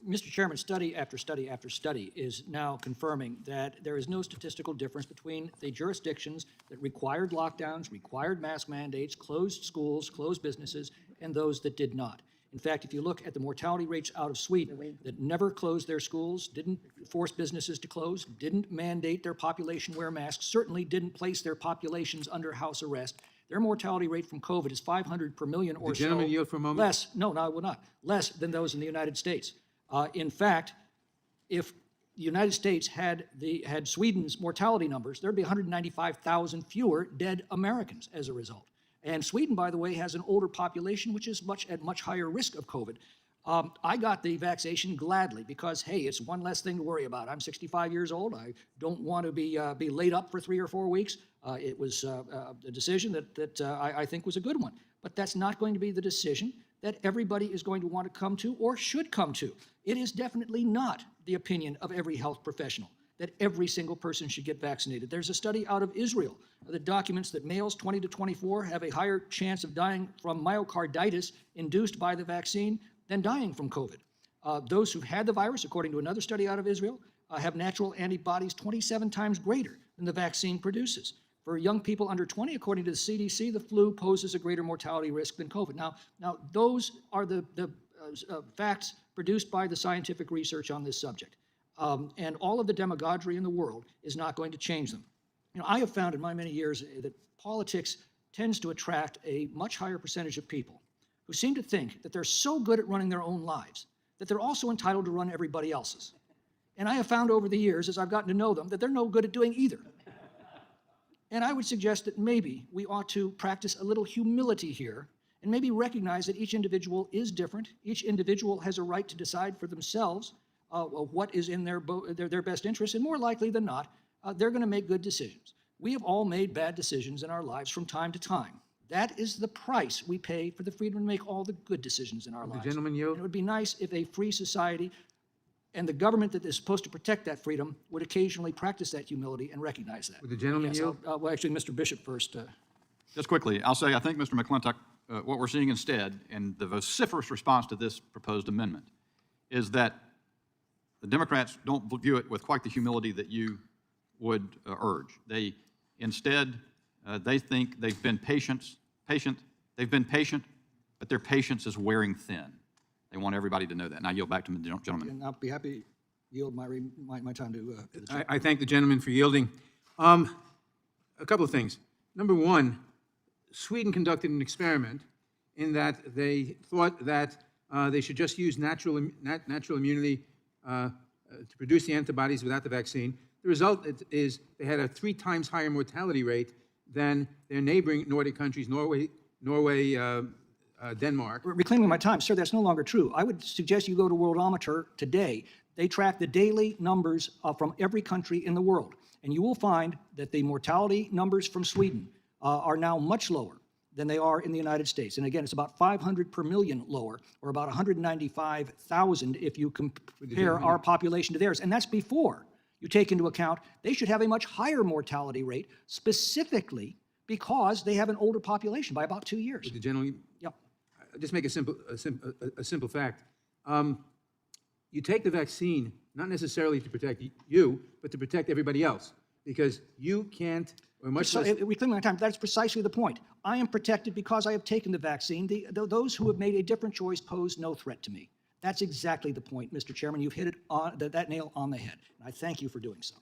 Mr. Chairman, study after study after study is now confirming that there is no statistical difference between the jurisdictions that required lockdowns, required mask mandates, closed schools, closed businesses, and those that did not. In fact, if you look at the mortality rates out of Sweden that never closed their schools, didn't force businesses to close, didn't mandate their population wear masks, certainly didn't place their populations under house arrest, their mortality rate from COVID is 500 per million or so. The gentleman yield for a moment. Less, no, I will not, less than those in the United States. In fact, if the United States had Sweden's mortality numbers, there'd be 195,000 fewer dead Americans as a result. And Sweden, by the way, has an older population, which is at much higher risk of COVID. I got the vaccination gladly because, hey, it's one less thing to worry about. I'm 65 years old. I don't want to be laid up for 3 or 4 weeks. It was a decision that I think was a good one. But that's not going to be the decision that everybody is going to want to come to or should come to. It is definitely not the opinion of every health professional that every single person should get vaccinated. There's a study out of Israel that documents that males 20 to 24 have a higher chance of dying from myocarditis induced by the vaccine than dying from COVID. Those who've had the virus, according to another study out of Israel, have natural antibodies 27 times greater than the vaccine produces. For young people under 20, according to the CDC, the flu poses a greater mortality risk than COVID. Now those are the facts produced by the scientific research on this subject. And all of the demagoguery in the world is not going to change them. You know, I have found in my many years that politics tends to attract a much higher percentage of people who seem to think that they're so good at running their own lives that they're also entitled to run everybody else's. And I have found over the years, as I've gotten to know them, that they're no good at doing either. And I would suggest that maybe we ought to practice a little humility here and maybe recognize that each individual is different. Each individual has a right to decide for themselves what is in their best interest, and more likely than not, they're going to make good decisions. We have all made bad decisions in our lives from time to time. That is the price we pay for the freedom to make all the good decisions in our lives. The gentleman yield. And it would be nice if a free society and the government that is supposed to protect that freedom would occasionally practice that humility and recognize that. Would the gentleman yield? Well, actually, Mr. Bishop first. Just quickly, I'll say I think, Mr. McClintock, what we're seeing instead in the vociferous response to this proposed amendment is that the Democrats don't view it with quite the humility that you would urge. They instead, they think they've been patient, but their patience is wearing thin. They want everybody to know that. And I yield back to the gentleman. And I'll be happy to yield my time to I thank the gentleman for yielding. A couple of things. Number one, Sweden conducted an experiment in that they thought that they should just use natural immunity to produce the antibodies without the vaccine. The result is they had a 3 times higher mortality rate than their neighboring Nordic countries, Norway, Denmark. Reclaiming my time, sir, that's no longer true. I would suggest you go to Worldometer today. They track the daily numbers from every country in the world, and you will find that the mortality numbers from Sweden are now much lower than they are in the United States. And again, it's about 500 per million lower, or about 195,000 if you compare our population to theirs. And that's before you take into account they should have a much higher mortality rate, specifically because they have an older population by about 2 years. The gentleman, Yep. just make a simple fact. You take the vaccine not necessarily to protect you, but to protect everybody else, because you can't, or much less. Reclaiming my time, that's precisely the point. I am protected because I have taken the vaccine. Those who have made a different choice pose no threat to me. That's exactly the point, Mr. Chairman. You've hit it on that nail on the head. And I thank you for doing so.